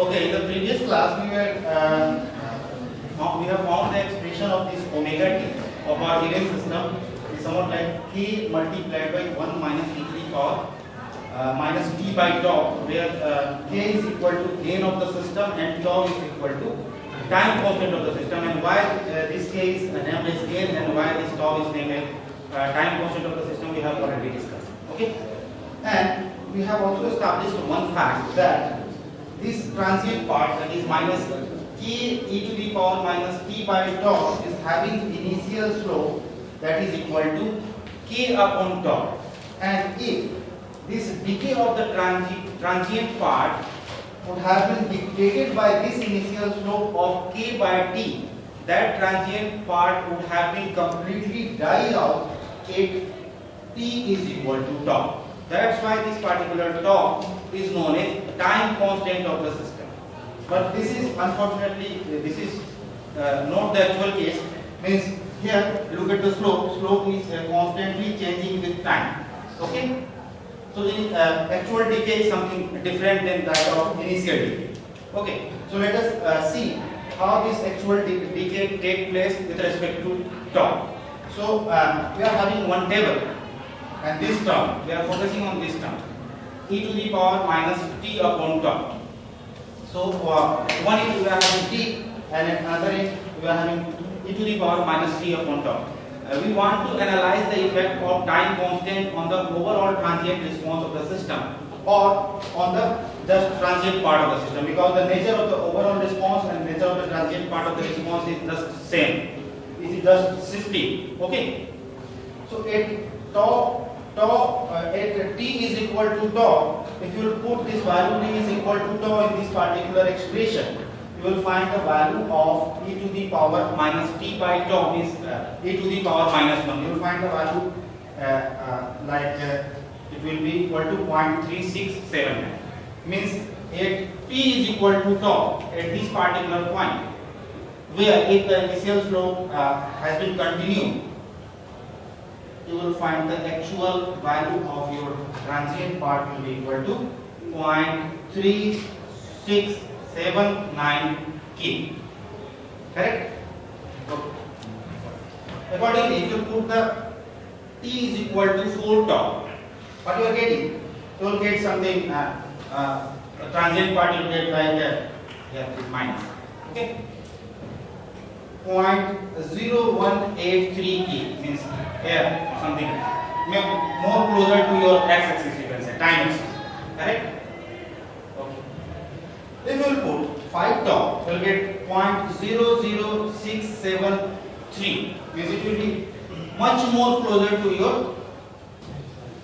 Okay, in the previous class we have found the expression of this omega t of our given system is somewhat like k multiplied by 1 minus e to the power minus t by tau, where k is equal to gain of the system and tau is equal to time constant of the system, and why this k is named as gain and why this tau is named as time constant of the system we have already discussed. Okay, and we have also established one fact that this transient part, that is minus k e to the power minus t by tau, is having initial slope that is equal to k upon tau, and if this decay of the transient part would have been dictated by this initial slope of k by t, that transient part would have been completely died out at t is equal to tau. That's why this particular tau is known as time constant of the system. But this is unfortunately not the actual case. Means here look at the slope. Slope is constantly changing with time. Okay. So the actual decay is something different than that of initial decay. Okay. So let us see how this actual decay take place with respect to tau. So we are having one table. And this term, we are focusing on this term, e to the power minus t upon tau. So one is we are having t, and another is we are having e to the power minus t upon tau. We want to analyze the effect of time constant on the overall transient response of the system, or on the just transient part of the system, because the nature of the overall response and nature of the transient part of the response is just same. It is just shifting. Okay. So at t is equal to tau, if you put this value t is equal to tau in this particular expression, you will find the value of e to the power minus t by tau is e to the power minus 1. You will find the value it will be equal to 0.3679. Means at t is equal to tau at this particular point, where if the initial slope has been continued, you will find the actual value of your transient part will be equal to 0.3679 k. Correct? Okay. Accordingly, if you put the t is equal to 4 tau, what you are getting? You will get something. The transient part you will get like minus. Okay. 0.0183 k means here something more closer to your x-axis, you can say time axis. Correct? Okay. If you will put 5 tau, you will get 0.00673. Means it will be much more closer to your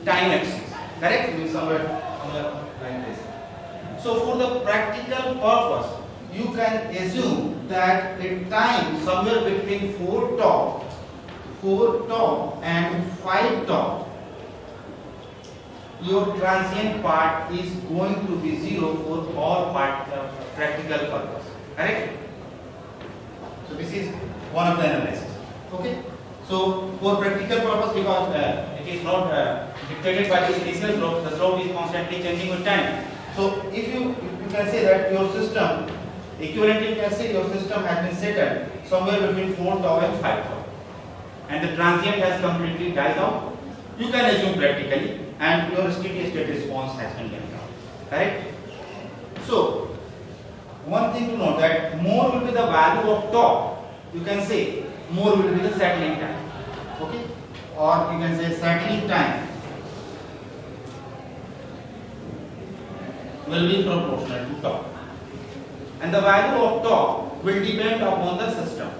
time axis. Correct? Means somewhere like this. So for the practical purpose, you can assume that at time somewhere between 4 tau and 5 tau, your transient part is going to be 0 for all practical purpose. Correct? So this is one of the analysis. Okay. So for practical purpose, because it is not dictated by this initial slope, the slope is constantly changing with time. So if you can say that your system, equivalently you can say your system has been settled somewhere between 4 tau and 5 tau, and the transient has completely died out, you can assume practically, and your steady state response has been carried out. Correct? So one thing to note, that more will be the value of tau, you can say more will be the settling time. Okay? Or you can say settling time will be proportional to tau, and the value of tau will depend upon the system.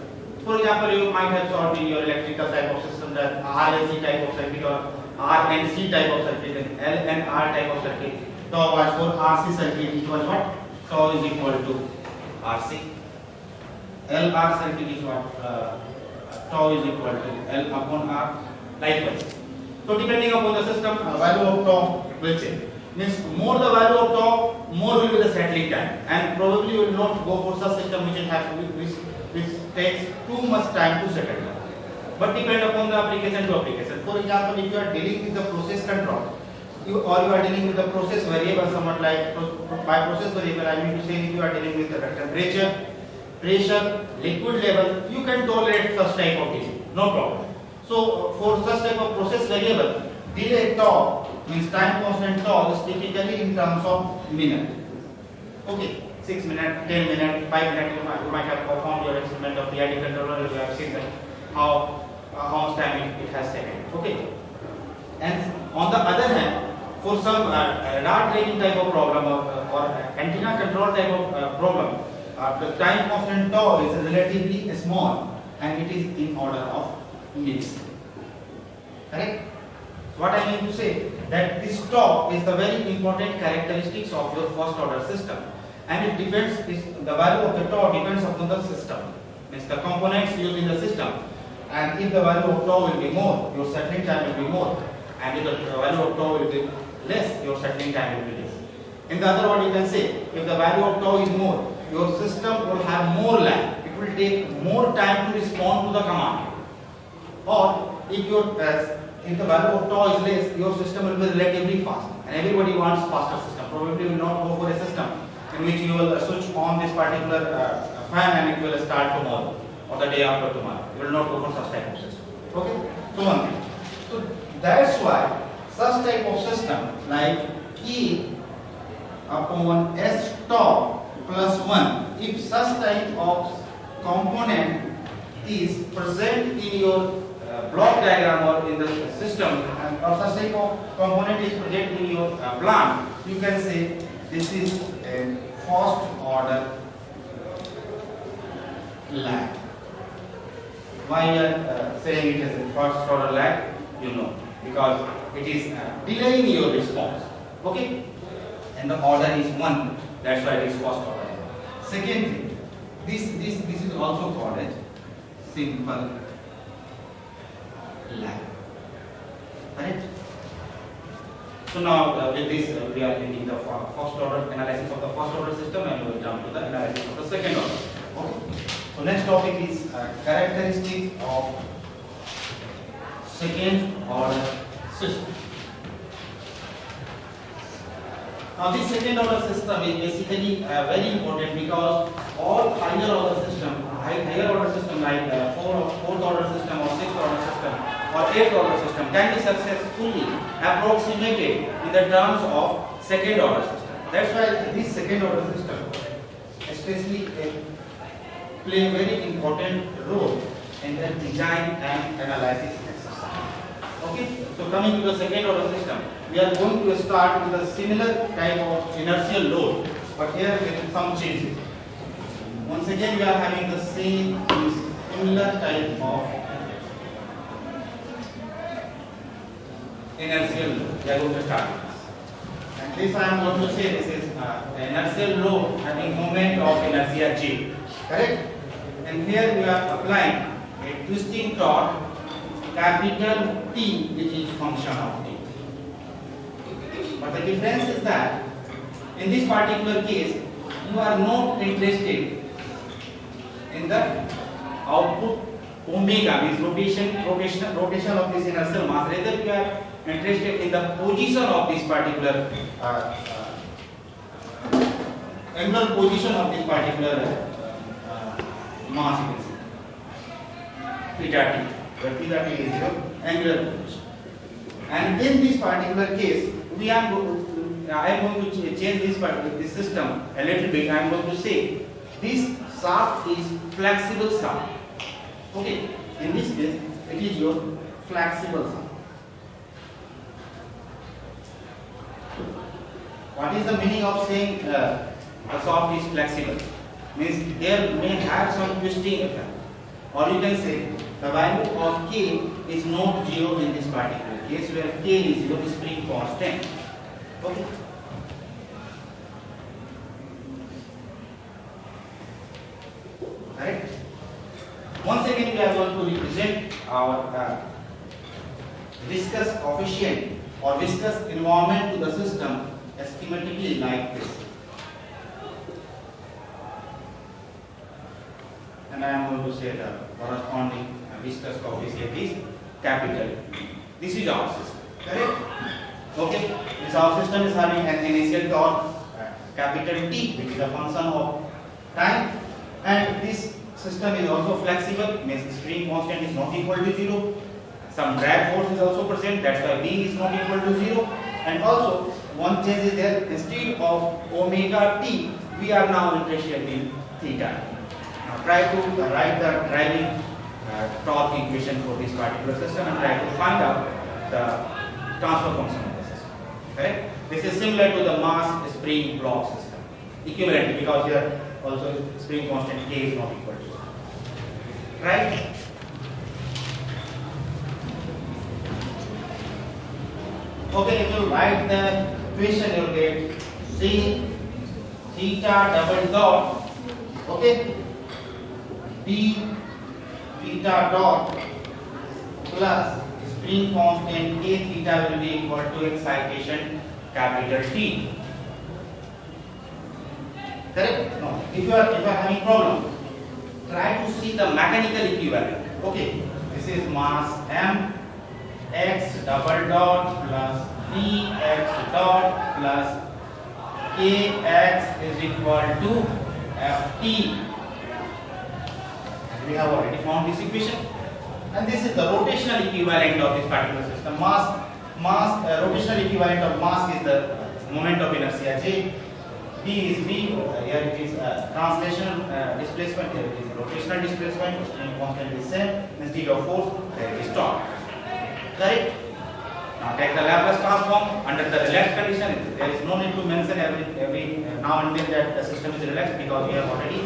For example, you might have solved in your electrical type of system that RLC type of circuit or RNC type of circuit and LNR type of circuit. Tau was for RC circuit, it was what? Tau is equal to RC. LR circuit is what? Tau is equal to L upon R. Likewise. So depending upon the system, value of tau will change. Means more the value of tau, more will be the settling time, and probably you will not go for such system which takes too much time to settle down. But depend upon the application to application. For example, if you are dealing with the process control, you are dealing with the process variable, somewhat like by process variable I mean to say if you are dealing with the temperature, pressure, liquid level, you can tolerate such type of delay, no problem. So for such type of process variable, delay tau means time constant tau is typically in terms of minute. Okay, 6 minutes, 10 minutes, 5 minutes, you might have performed your experiment of PID controller, you have seen that how much time it has taken. Okay, and on the other hand, for some radar training type of problem or antenna control type of problem, the time constant tau is relatively small and it is in order of minutes. Correct? What I mean to say that this tau is the very important characteristics of your first order system, and it depends, the value of the tau depends upon the system, means the components used in the system, and if the value of tau will be more, your settling time will be more, and if the value of tau will be less, your settling time will be less. In the other word, you can say if the value of tau is more, your system will have more lag, it will take more time to respond to the command. Or if the value of tau is less, your system will be relatively fast, and everybody wants faster system. Probably will not go for a system in which you will switch on this particular fan and it will start tomorrow or the day after tomorrow. You will not go for such type of system. Okay, so one thing. So that's why such type of system like K upon S tau plus 1, if such type of component is present in your block diagram or in the system, or such type of component is present in your plant, you can say this is a first order lag. Why you are saying it as a first order lag? You know, because it is delaying your response. Okay, and the order is 1. That's why it is first order. Second thing, this is also called as simple lag. Correct? So now with this we are ending the first order analysis of the first order system, and we will jump to the analysis of the second order. Okay. So next topic is characteristic of second order system. Now this second order system is basically very important because all higher order system like fourth order system or sixth order system or eighth order system can be successfully approximated in the terms of second order system. That's why this second order system especially play a very important role in the design and analysis exercise. Okay, so coming to the second order system, we are going to start with a similar type of inertial load, but here with some changes. Once again, we are having the same similar type of inertial load. We are going to start with this. And this I am going to say this is inertial load having moment of inertia J. Correct? And here we are applying a twisting torque capital T, which is function of T. But the difference is that in this particular case, you are not interested in the output omega, means rotation of this inertial mass. Rather, you are interested in the position of this particular angular position of this particular mass. Theta T, where theta T is your angular position. And in this particular case, I am going to change this system a little bit. I am going to say this shaft is flexible shaft. Okay, in this case, it is your flexible shaft. What is the meaning of saying the shaft is flexible? Means there may have some twisting effect, or you can say the value of K is not 0 in this particular case, where K is your spring constant. Okay. Right? Once again, we are going to represent our viscous coefficient or viscous environment to the system schematically like this. And I am going to say the corresponding viscous coefficient is capital. This is our system. Correct? Okay. This our system is having an initial torque capital T, which is a function of time, and this system is also flexible, means spring constant is not equal to 0. Some drag force is also present, that's why B is not equal to 0. And also one change is there, instead of omega t, we are now interested in theta. Now try to write the driving torque equation for this particular system and try to find out the transfer function of the system. Correct? This is similar to the mass spring block system. Equivalent, because here also spring constant K is not equal to 0. Right? Okay, if you write the equation, you will get C theta double dot, okay, D theta dot plus spring constant K theta will be equal to excitation capital T. Correct? No. If you are having problem, try to see the mechanical equivalent. Okay, this is mass M, x double dot plus dx dot plus kx is equal to ft. We have already found this equation, and this is the rotational equivalent of this particular system. Rotational equivalent of mass is the moment of inertia J. B is B. Here it is translational displacement. Here it is rotational displacement. Spring constant is same. Instead of force, there is torque. Correct? Now take the Laplace transform under the relaxed condition. There is no need to mention every now and then that the system is relaxed, because we have already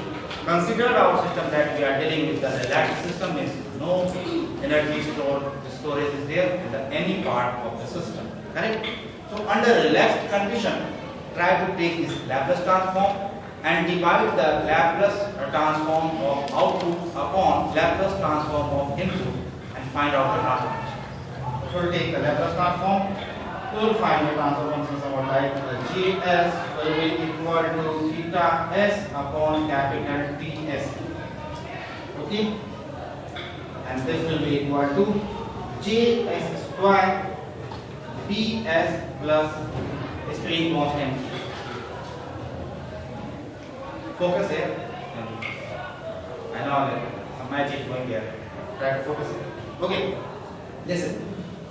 considered our system that we are dealing with the relaxed system, means no energy storage is there in any part of the system. Correct? So under relaxed condition, try to take this Laplace transform and divide the Laplace transform of output upon Laplace transform of input and find out the transform. So we'll take the Laplace transform. We will find the transfer function somewhat like Js will be equal to theta s upon capital Ts. Okay, and this will be equal to Js square Bs plus spring constant. Focus here. I know some magic going here. Try to focus here. Okay, listen.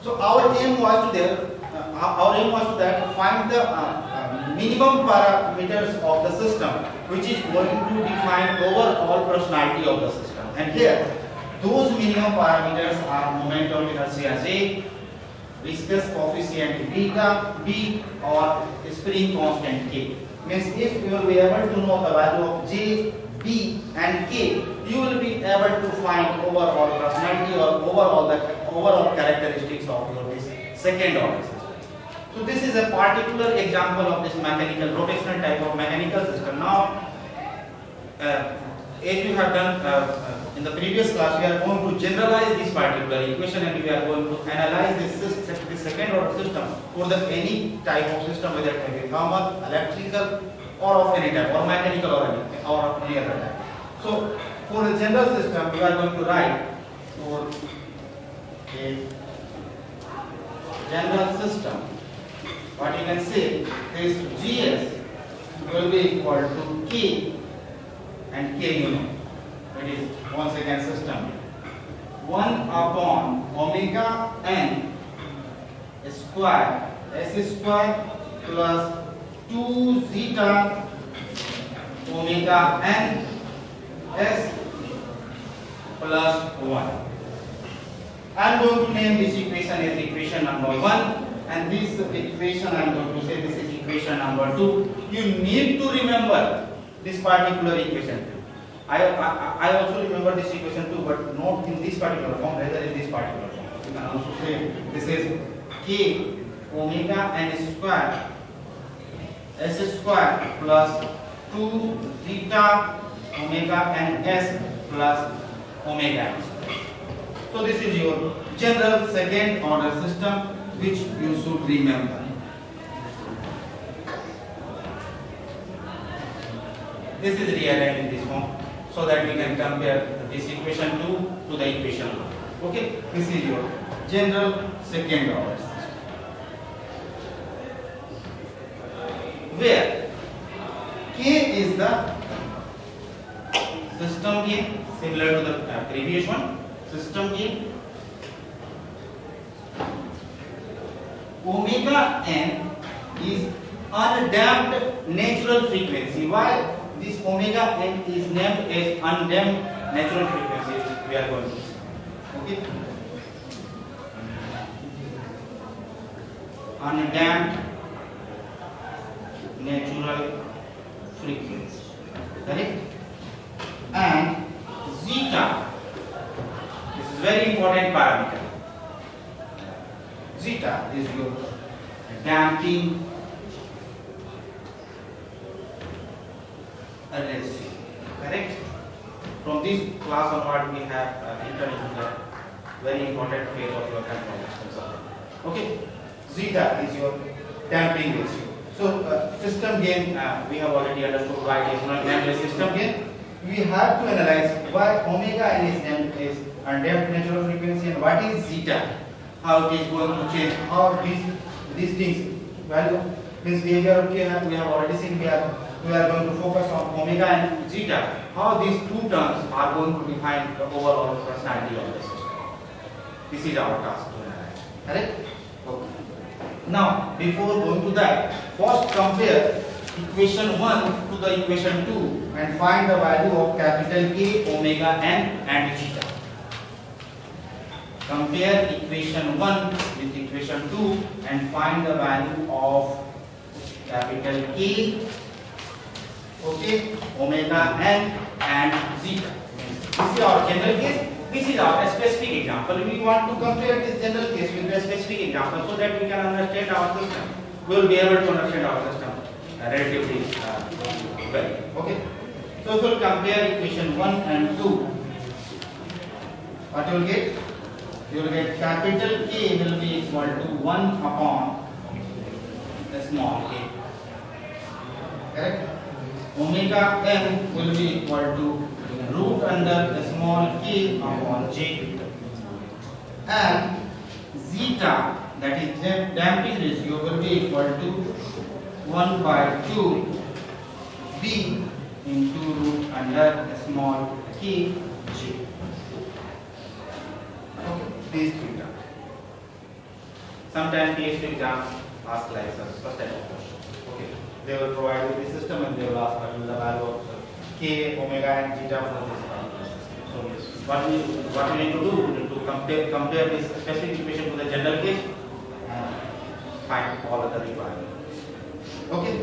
So our aim was to find the minimum parameters of the system, which is going to define overall personality of the system. And here, those minimum parameters are moment of inertia J, viscous coefficient beta, B, or spring constant K. Means if you will be able to know the value of J, B, and K, you will be able to find overall personality or overall characteristics of your second order system. So this is a particular example of this mechanical rotational type of mechanical system. Now, as we have done in the previous class, we are going to generalize this particular equation and we are going to analyze this second order system for any type of system, whether it may be thermal, electrical, or of any type, or mechanical, or of any other type. So for the general system, we are going to write for a general system, what you can say is Gs will be equal to K and K unit. It is one second system. 1 upon omega n square s square plus 2 zeta omega n s plus 1. I am going to name this equation as equation number 1, and this equation I am going to say this is equation number 2. You need to remember this particular equation. I also remember this equation too, but not in this particular form, rather in this particular form. You can also say this is K omega n square s square plus 2 zeta omega n s plus omega n. So this is your general second order system which you should remember. This is realized in this form so that we can compare this equation 2 to the equation 1. Okay, this is your general second order system. where K is the system gain, similar to the previous one, system gain. Omega n is undamped natural frequency. Why this omega n is named as undamped natural frequency? We are going to see. Okay. Undamped natural frequency. Correct? And zeta, this is very important parameter. Zeta is your damping ratio. Correct? From this class onward, we have entered into the very important phase of your control system. Okay? Zeta is your damping ratio. So, system gain, we have already understood why it is not named as system gain. We have to analyze why omega n is named as undamped natural frequency and what is zeta. How it is going to change, how these things value means behavior of K we have already seen. We are going to focus on omega and zeta, how these two terms are going to define the overall personality of the system. This is our task to analyze. Correct? Okay. Now before going to that, first compare equation 1 to the equation 2 and find the value of capital K, omega n and zeta. Compare equation 1 with equation 2 and find the value of capital K, okay, omega n and zeta. This is our general case. This is our specific example. We want to compare this general case with the specific example so that we can understand our system. We will be able to understand our system relatively well. Okay. So if we compare equation 1 and 2, what you will get? You will get capital K will be equal to 1 upon the small k. Correct? Omega n will be equal to root under the small k upon j. And zeta, that is damping ratio, will be equal to 1 by 2 b into root under the small k j. Okay, these three terms. Sometimes PhD exams ask like such type of question. Okay, they will provide you the system and they will ask what is the value of K, omega and zeta for this system. So what we need to do, we need to compare this specific equation to the general case and find all other requirements. Okay.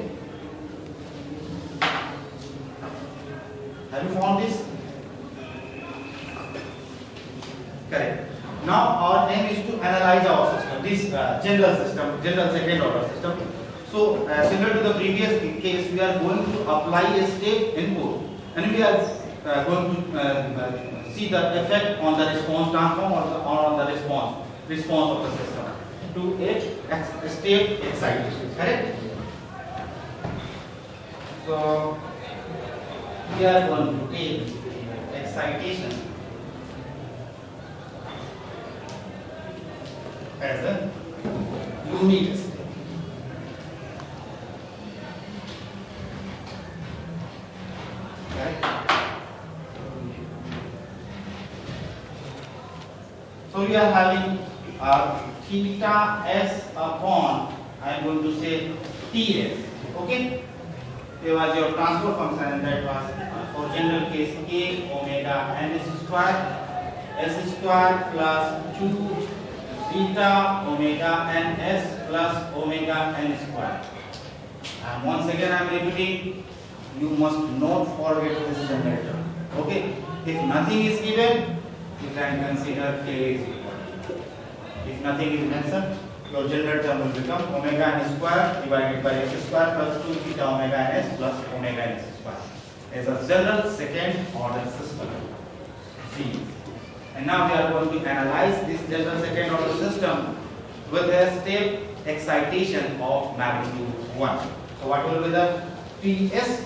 Have you found this? Correct. Now our aim is to analyze our system, this general system, general second order system. So similar to the previous case, we are going to apply a step input and we are going to see the effect on the response transform or on the response of the system to a step excitation. Correct? So we are going to take excitation as a unit step. Right? So we are having theta s upon, I am going to say Ts. Okay? There was your transfer function and that was for general case k omega n s square plus 2 zeta omega n s plus omega n square. And once again I am repeating, you must not forget this generator. Okay? If nothing is given, you can consider k is equal. If nothing is mentioned, your general term will become omega n square divided by s square plus 2 zeta omega n s plus omega n square as a general second order system. See. And now we are going to analyze this general second order system with a step excitation of magnitude 1. So what will be the Ts?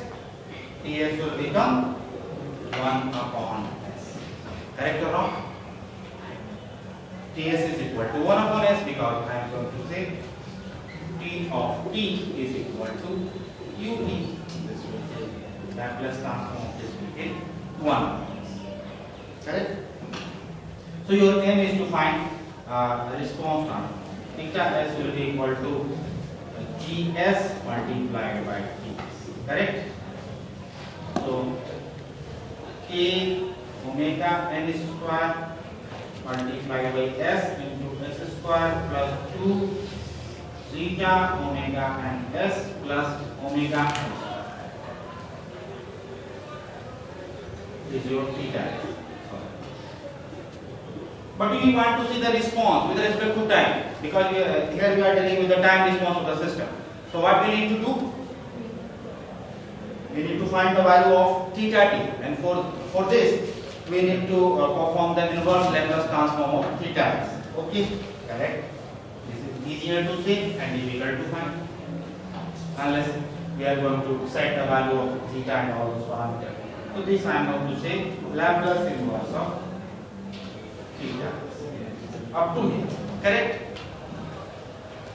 Ts will become 1 upon s. Correct or wrong? Ts is equal to 1 upon s because I am going to say T of t is equal to QE, this will be Laplace transform of this will be 1. Correct? So your aim is to find the response time. Theta s will be equal to Gs multiplied by Ts. Correct? So K omega n square multiplied by s into s square plus 2 zeta omega n s plus omega n square is your theta. But we want to see the response with respect to time, because here we are dealing with the time response of the system. So what we need to do? We need to find the value of theta t, and for this we need to perform the inverse Laplace transform of theta s. Okay, correct? This is easier to say and difficult to find, unless we are going to set the value of theta and all those parameters. So this I am going to say Laplace inverse of theta up to here. Correct?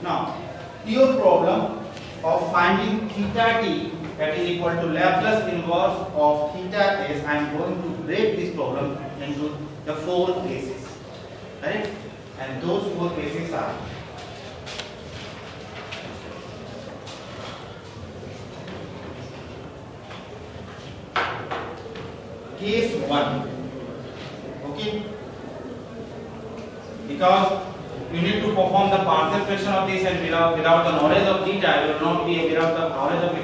Now your problem of finding theta t, that is equal to Laplace inverse of theta s, I am going to break this problem into the 4 cases. Correct? And those 4 cases are: case 1. Okay? Because you need to perform the partial fraction of this, and without the knowledge of theta, you will not be without the knowledge of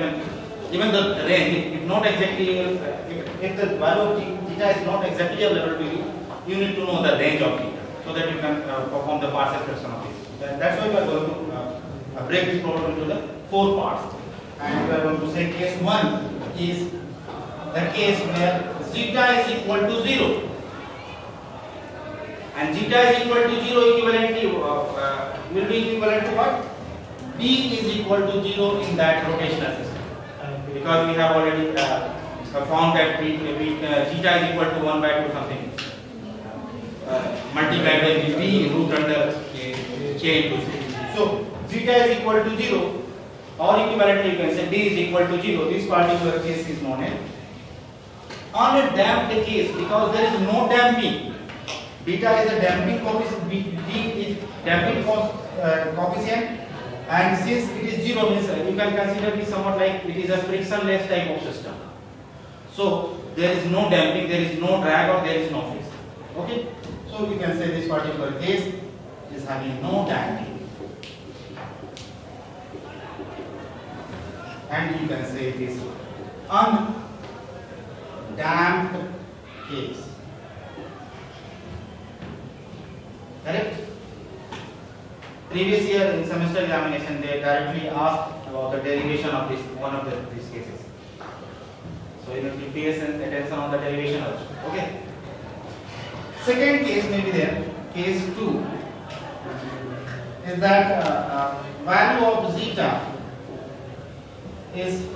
even the range. If not exactly, if the value of theta is not exactly available to you, you need to know the range of theta, so that you can perform the partial fraction of this. That's why we are going to break this problem into the 4 parts, and we are going to say case 1 is the case where zeta is equal to 0. And zeta is equal to 0 equivalently will be equivalent to what? B is equal to 0 in that rotational system. Because we have already found that zeta is equal to 1 by 2 something multiplied by B root under K into C. So zeta is equal to 0, or equivalently you can say B is equal to 0. This particular case is known as undamped case, because there is no damping. Beta is a damping coefficient, B is damping coefficient, and since it is 0, means you can consider this somewhat like it is a frictionless type of system. So there is no damping, there is no drag, or there is no friction. Okay, so we can say this particular case is having no damping, and you can say this undamped case. Correct? Previous year in semester examination they directly asked about the derivation of this one of these cases. So you need to pay attention on the derivation also. Okay. Second case may be there. Case 2 is that value of zeta is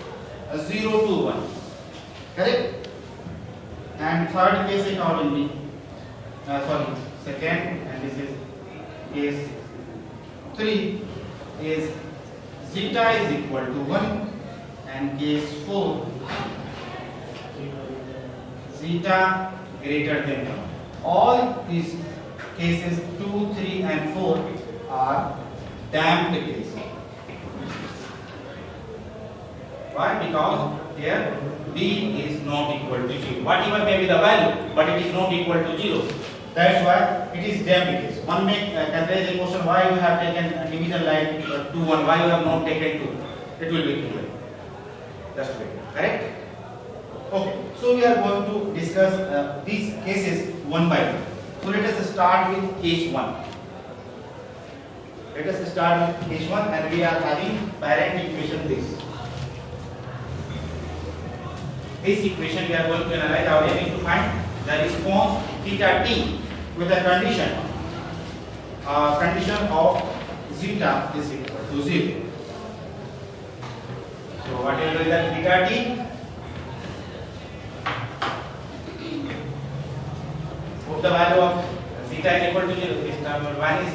0 to 1. Correct? And third case accordingly, second, and this is case 3 is zeta is equal to 1, and case 4 zeta greater than 1. All these cases 2, 3 and 4 are damped cases. Why? Because here B is not equal to 0. Whatever may be the value, but it is not equal to 0. That's why it is damped case. One may raise a question: why you have taken a division like 2, 1? Why you have not taken 2? It will be equivalent. That's right. Correct? Okay. So we are going to discuss these cases one by one. So let us start with case 1. Let us start with case 1, and we are having parent equation this. This equation we are going to analyze. Our aim is to find the response theta t with a condition of zeta is equal to 0. So what will be the theta t? Put the value of zeta is equal to 0. This term will vanish,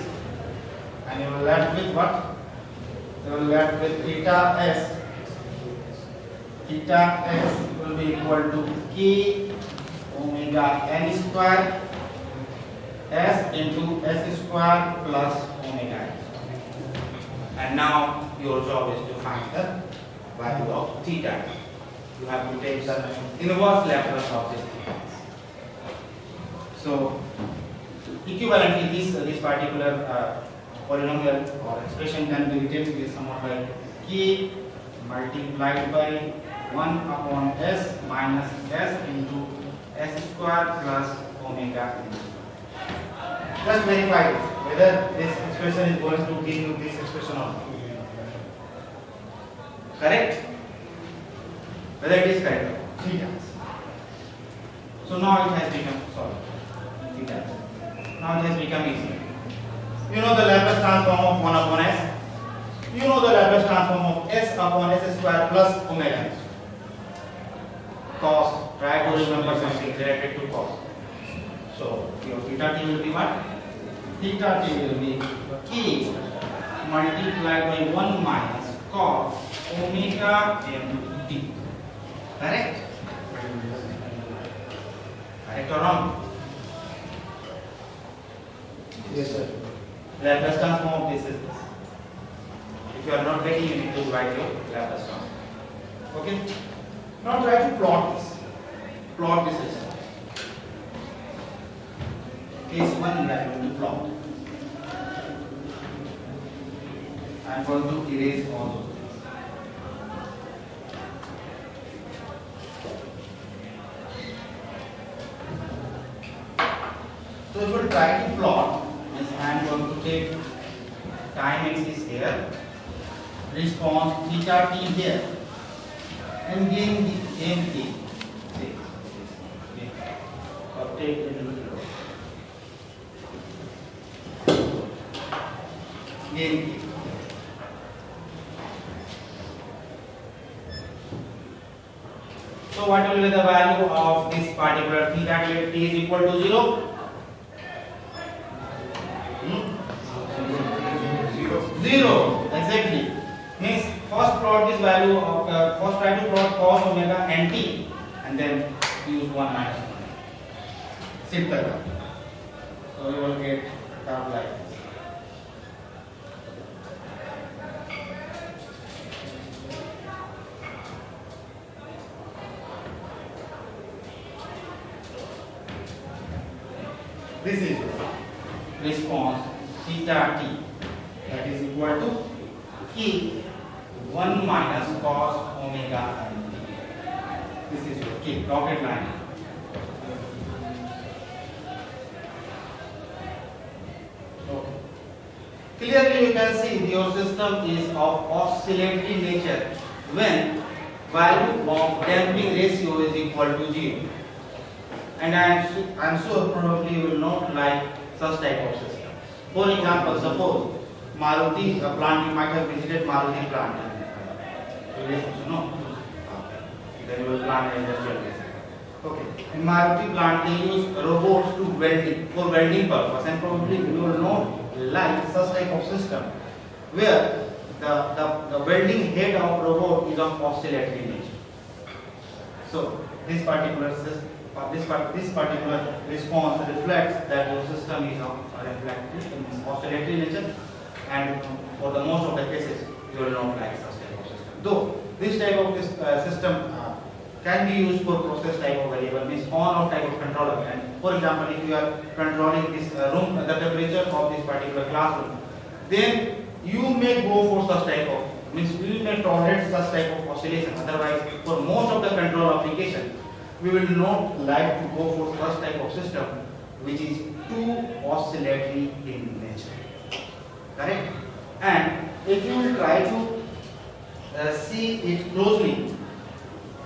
and you will left with what? You will left with theta s theta s will be equal to k omega n square s into s square plus omega n. And now your job is to find the value of theta. You have to take the inverse Laplace of this theta. So equivalently, this particular polynomial or expression can be written with somewhat like k multiplied by 1 upon s minus s into s square plus omega n. Just verify this, whether this expression is going to give you this expression or not. Correct? Whether it is correct? 3 times. So now it has become, sorry, 3 times. Now it has become easy. You know the Laplace transform of 1 upon s. You know the Laplace transform of s upon s square plus omega n. Cos. Try to remember something related to cos. So your theta t will be what? Theta t will be k multiplied by 1 minus cos omega n t. Correct? Correct or wrong? Yes, sir. Laplace transform of this is this. If you are not getting, you need to write your Laplace transform. Okay? Now try to plot this. Plot this system. Case 1 we are going to plot. I am going to erase all those things. So if you try to plot, means I am going to take time axis here, response theta t here, and gain t. Or take it into gain t. So what will be the value of this particular theta t is equal to 0? 0, exactly. Means first plot this value of first try to plot cos omega n t and then use 1 minus 1. Simple. So you will get term like this. This is response theta t, that is equal to k 1 minus cos omega n t. This is your k, dotted line. Okay. Clearly you can see your system is of oscillatory nature when value of damping ratio is equal to 0. And I am sure probably you will not like such type of system. For example, suppose Maruti plant, you might have visited Maruti plant. No? Then you will plant industrial base. Okay. In Maruti plant they use robots to welding for welding purpose, and probably you will not like such type of system where the welding head of robot is of oscillatory nature. So this particular system, this particular response reflects that your system is of oscillatory nature, and for the most of the cases you will not like such type of system. Though this type of system can be used for process type of variable, means on off type of controller. And for example, if you are controlling this room, the temperature of this particular classroom, then you may go for such type of, means you may tolerate such type of oscillation. Otherwise, for most of the control application, we will not like to go for such type of system which is too oscillatory in nature. Correct? And if you will try to see it closely,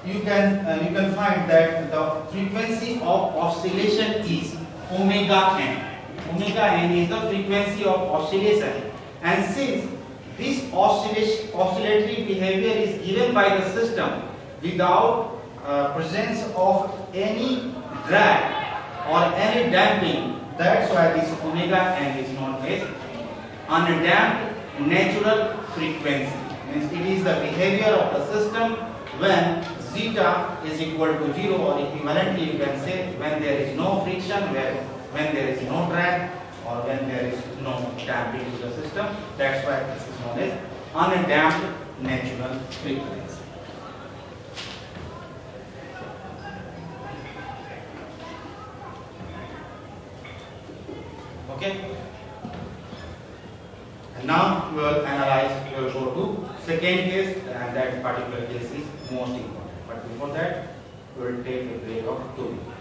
you can find that the frequency of oscillation is omega n. Omega n is the frequency of oscillation, and since this oscillatory behavior is given by the system without presence of any drag or any damping, that's why this omega n is known as undamped natural frequency. Means it is the behavior of the system when zeta is equal to 0, or equivalently you can say when there is no friction, when there is no drag, or when there is no damping to the system. That's why this is known as undamped natural frequency. Okay. And now we will analyze, we will go to second case, and that particular case is most important. But before that, we will take a break of 2 minutes.